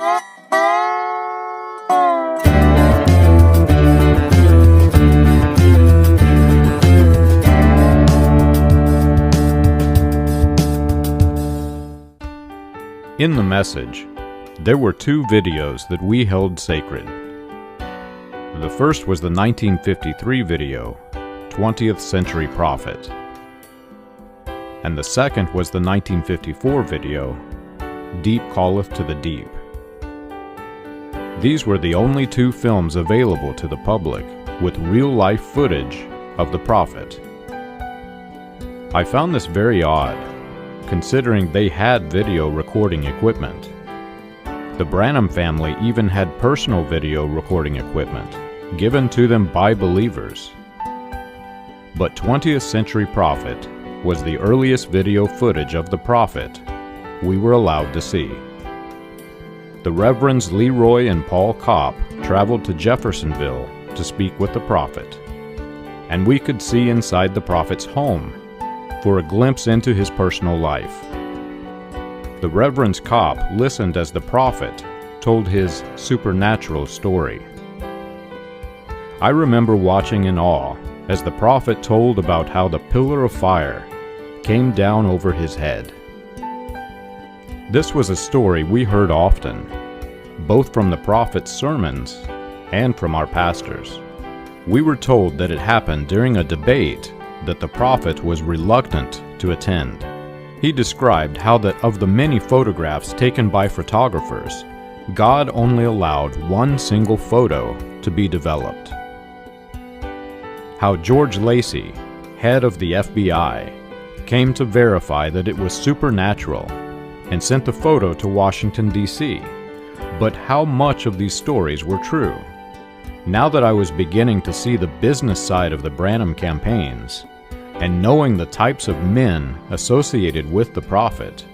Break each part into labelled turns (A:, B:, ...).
A: In the message, there were two videos that we held sacred. The first was the 1953 video, 20th Century Prophet. And the second was the 1954 video, Deep Calleth to the Deep. These were the only two films available to the public with real-life footage of the prophet. I found this very odd, considering they had video recording equipment. The Branham family even had personal video recording equipment given to them by believers. But 20th Century Prophet was the earliest video footage of the prophet we were allowed to see. The Reverends Leroy and Paul Kopp traveled to Jeffersonville to speak with the prophet, and we could see inside the prophet's home for a glimpse into his personal life. The Reverends Kopp listened as the prophet told his supernatural story. I remember watching in awe as the prophet told about how the pillar of fire came down over his head. This was a story we heard often, both from the prophet's sermons and from our pastors. We were told that it happened during a debate that the prophet was reluctant to attend. He described how that of the many photographs taken by photographers, God only allowed one single photo to be developed. How George Lacy, head of the FBI, came to verify that it was supernatural and sent the photo to Washington, D.C. But how much of these stories were true? Now that I was beginning to see the business side of the Branham campaigns, and knowing the types of men associated with the prophet,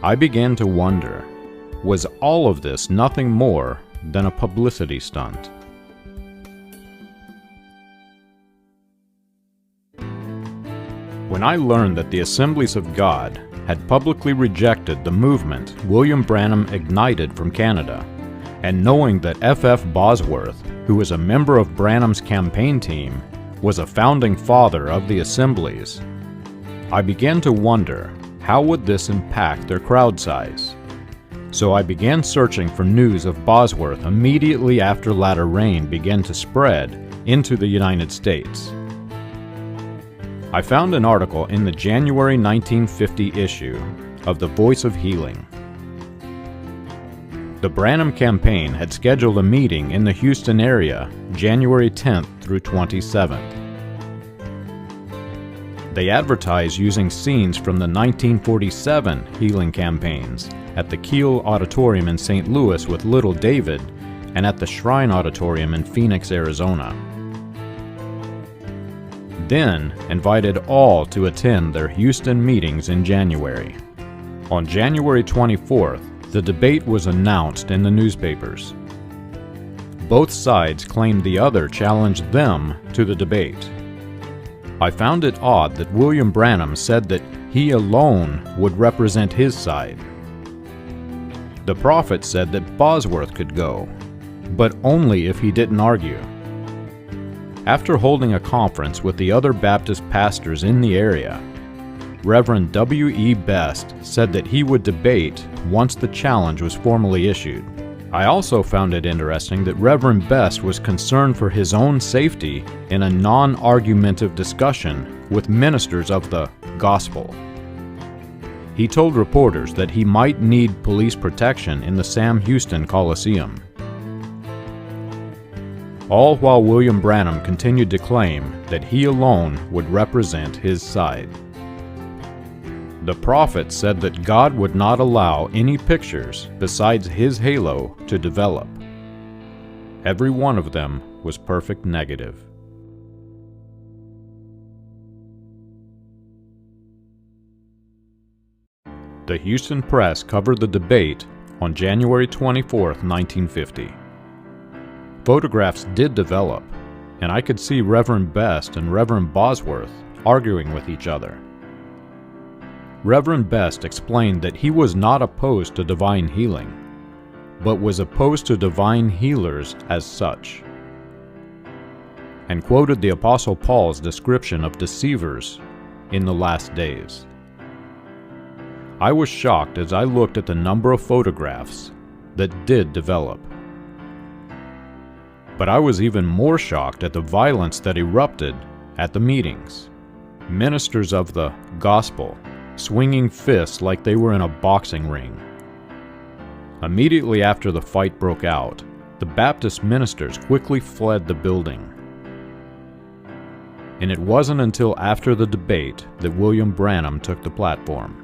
A: I began to wonder, was all of this nothing more than a publicity stunt? When I learned that the Assemblies of God had publicly rejected the movement William Branham ignited from Canada, and knowing that F.F. Bosworth, who was a member of Branham's campaign team, was a founding father of the Assemblies, I began to wonder, how would this impact their crowd size? So I began searching for news of Bosworth immediately after latter rain began to spread into the United States. I found an article in the January 1950 issue of the Voice of Healing. The Branham campaign had scheduled a meeting in the Houston area January 10th through 27th. They advertised using scenes from the 1947 healing campaigns at the Kiel Auditorium in St. Louis with Little David and at the Shrine Auditorium in Phoenix, Arizona. Then invited all to attend their Houston meetings in January. On January 24th, the debate was announced in the newspapers. Both sides claimed the other challenged them to the debate. I found it odd that William Branham said that he alone would represent his side. The prophet said that Bosworth could go, but only if he didn't argue. After holding a conference with the other Baptist pastors in the area, Reverend W.E. Best said that he would debate once the challenge was formally issued. I also found it interesting that Reverend Best was concerned for his own safety in a non-argumentative discussion with ministers of the gospel. He told reporters that he might need police protection in the Sam Houston Coliseum. All while William Branham continued to claim that he alone would represent his side. The prophet said that God would not allow any pictures besides his halo to develop. Every one of them was perfect negative. The Houston Press covered the debate on January 24, 1950. Photographs did develop, and I could see Reverend Best and Reverend Bosworth arguing with each other. Reverend Best explained that he was not opposed to divine healing, but was opposed to divine healers as such, and quoted the Apostle Paul's description of deceivers in the last days. I was shocked as I looked at the number of photographs that did develop. But I was even more shocked at the violence that erupted at the meetings. Ministers of the gospel swinging fists like they were in a boxing ring. Immediately after the fight broke out, the Baptist ministers quickly fled the building. And it wasn't until after the debate that William Branham took the platform.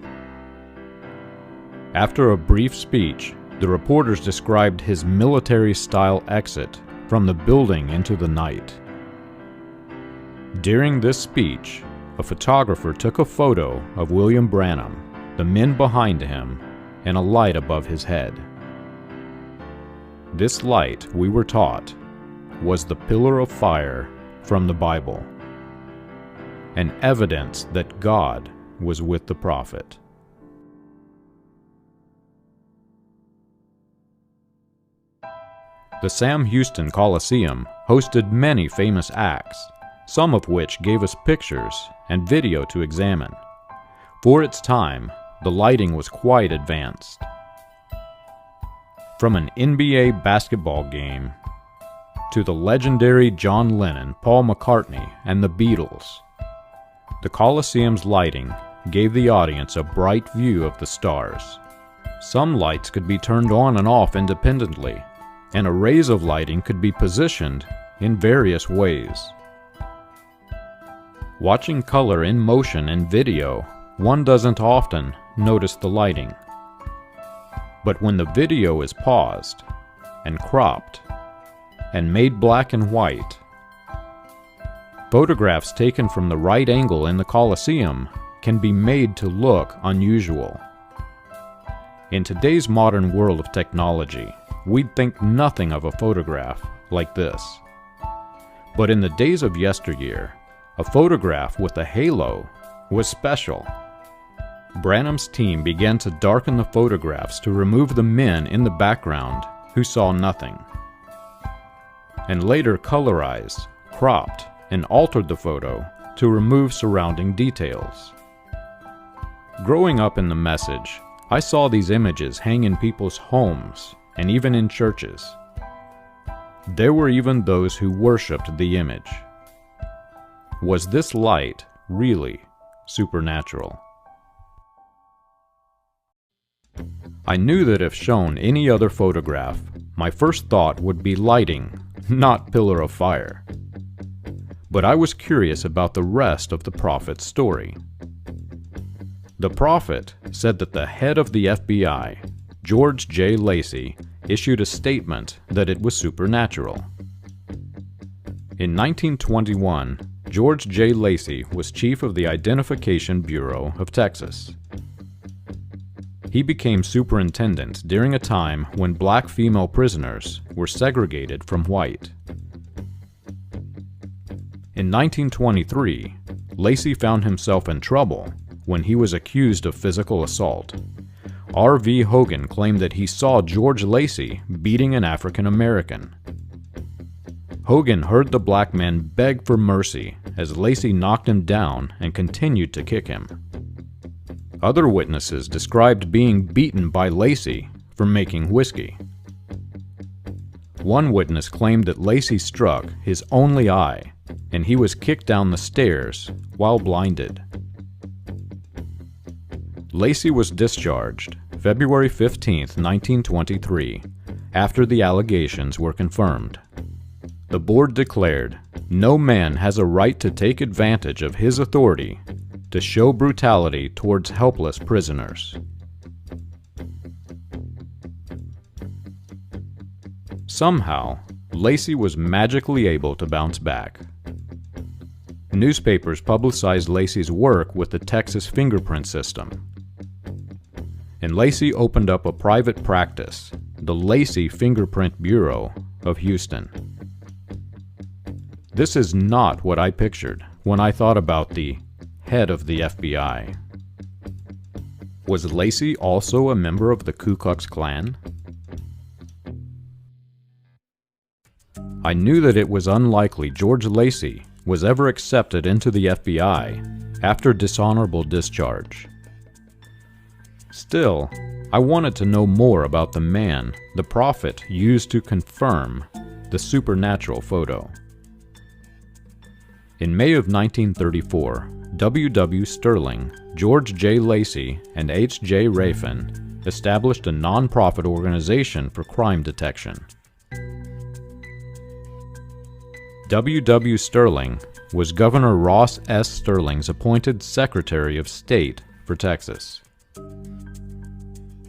A: After a brief speech, the reporters described his military-style exit from the building into the night. During this speech, a photographer took a photo of William Branham, the men behind him, and a light above his head. This light, we were taught, was the pillar of fire from the Bible, an evidence that God was with the prophet. The Sam Houston Coliseum hosted many famous acts, some of which gave us pictures and video to examine. For its time, the lighting was quite advanced. From an NBA basketball game to the legendary John Lennon, Paul McCartney, and the Beatles, the Coliseum's lighting gave the audience a bright view of the stars. Some lights could be turned on and off independently, and arrays of lighting could be positioned in various ways. Watching color in motion in video, one doesn't often notice the lighting. But when the video is paused and cropped and made black and white, photographs taken from the right angle in the Coliseum can be made to look unusual. In today's modern world of technology, we'd think nothing of a photograph like this. But in the days of yesteryear, a photograph with a halo was special. Branham's team began to darken the photographs to remove the men in the background who saw nothing, and later colorized, cropped, and altered the photo to remove surrounding details. Growing up in the Message, I saw these images hang in people's homes and even in churches. There were even those who worshipped the image. Was this light really supernatural? I knew that if shown any other photograph, my first thought would be lighting, not pillar of fire. But I was curious about the rest of the prophet's story. The prophet said that the head of the FBI, George J. Lacy, issued a statement that it was supernatural. In 1921, George J. Lacy was chief of the Identification Bureau of Texas. He became superintendent during a time when black female prisoners were segregated from white. In 1923, Lacy found himself in trouble when he was accused of physical assault. R.V. Hogan claimed that he saw George Lacy beating an African American. Hogan heard the black man beg for mercy as Lacy knocked him down and continued to kick him. Other witnesses described being beaten by Lacy for making whiskey. One witness claimed that Lacy struck his only eye and he was kicked down the stairs while blinded. Lacy was discharged February 15, 1923, after the allegations were confirmed. The board declared, "No man has a right to take advantage of his authority to show brutality towards helpless prisoners." Somehow, Lacy was magically able to bounce back. Newspapers publicized Lacy's work with the Texas fingerprint system, and Lacy opened up a private practice, the Lacy Fingerprint Bureau of Houston. This is not what I pictured when I thought about the head of the FBI. Was Lacy also a member of the Ku Klux Klan? I knew that it was unlikely George Lacy was ever accepted into the FBI after dishonorable discharge. Still, I wanted to know more about the man the prophet used to confirm the supernatural photo. In May of 1934, W. W. Sterling, George J. Lacy, and H. J. Raffin established a non-profit organization for crime detection. W. W. Sterling was Governor Ross S. Sterling's appointed Secretary of State for Texas.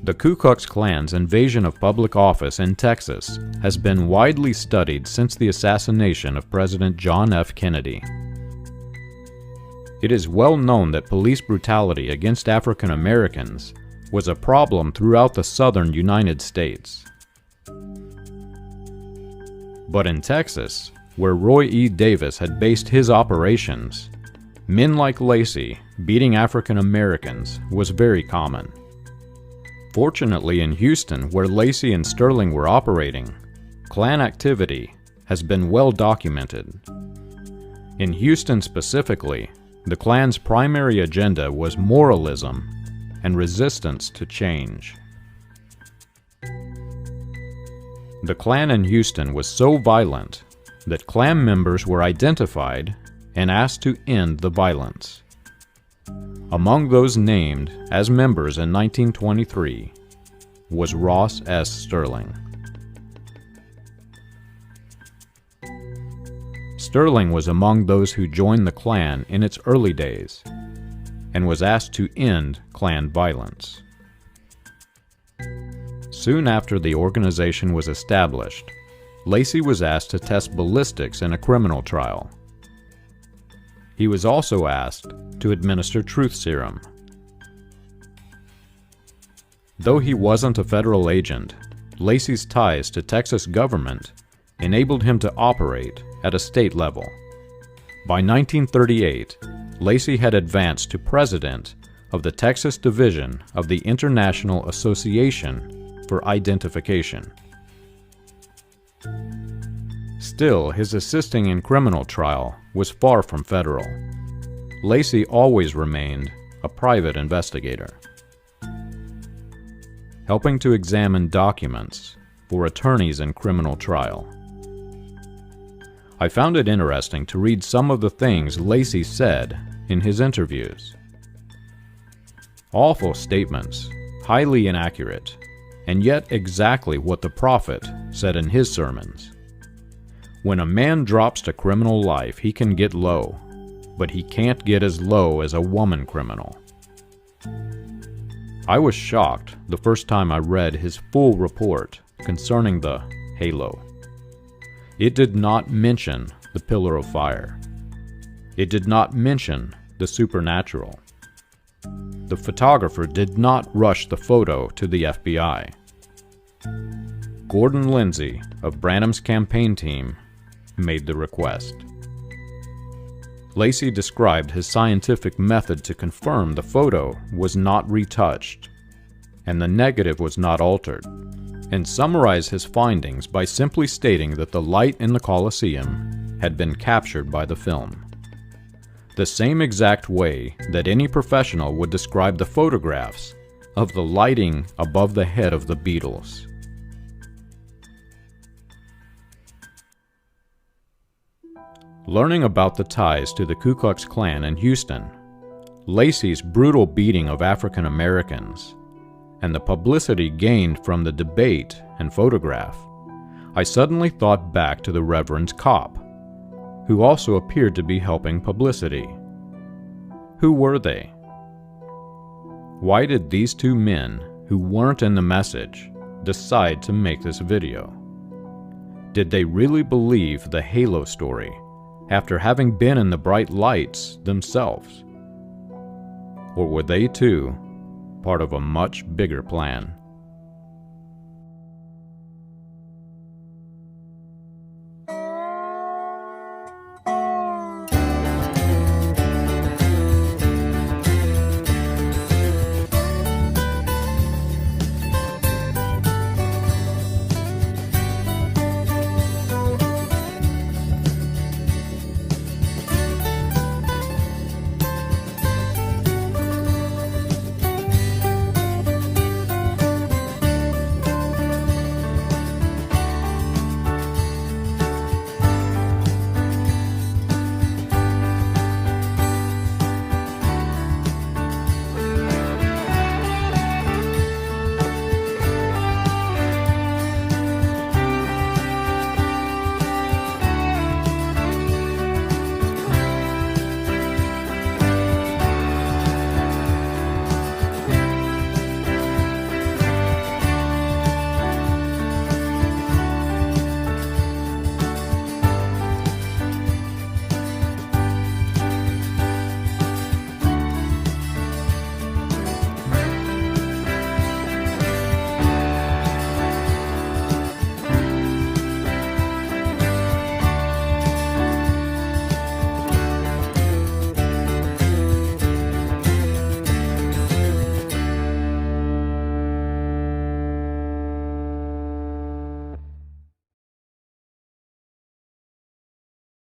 A: The Ku Klux Klan's invasion of public office in Texas has been widely studied since the assassination of President John F. Kennedy. It is well known that police brutality against African Americans was a problem throughout the southern United States. But in Texas, where Roy E. Davis had based his operations, men like Lacy beating African Americans was very common. Fortunately, in Houston, where Lacy and Sterling were operating, Klan activity has been well documented. In Houston specifically, the Klan's primary agenda was moralism and resistance to change. The Klan in Houston was so violent that Klan members were identified and asked to end the violence. Among those named as members in 1923 was Ross S. Sterling. Sterling was among those who joined the Klan in its early days and was asked to end Klan violence. Soon after the organization was established, Lacy was asked to test ballistics in a criminal trial. He was also asked to administer truth serum. Though he wasn't a federal agent, Lacy's ties to Texas government enabled him to operate at a state level. By 1938, Lacy had advanced to president of the Texas Division of the International Association for Identification. Still, his assisting in criminal trial was far from federal. Lacy always remained a private investigator, helping to examine documents for attorneys in criminal trial. I found it interesting to read some of the things Lacy said in his interviews. Awful statements, highly inaccurate, and yet exactly what the prophet said in his sermons. When a man drops to criminal life, he can get low, but he can't get as low as a woman criminal. I was shocked the first time I read his full report concerning the halo. It did not mention the pillar of fire. It did not mention the supernatural. The photographer did not rush the photo to the FBI. Gordon Lindsay of Branham's campaign team made the request. Lacy described his scientific method to confirm the photo was not retouched and the negative was not altered, and summarized his findings by simply stating that the light in the Colosseum had been captured by the film, the same exact way that any professional would describe the photographs of the lighting above the head of the Beatles. Learning about the ties to the Ku Klux Klan in Houston, Lacy's brutal beating of African Americans, and the publicity gained from the debate and photograph, I suddenly thought back to the Reverend's cop, who also appeared to be helping publicity. Who were they? Why did these two men, who weren't in the message, decide to make this video? Did they really believe the halo story after having been in the bright lights themselves? Or were they too part of a much bigger plan?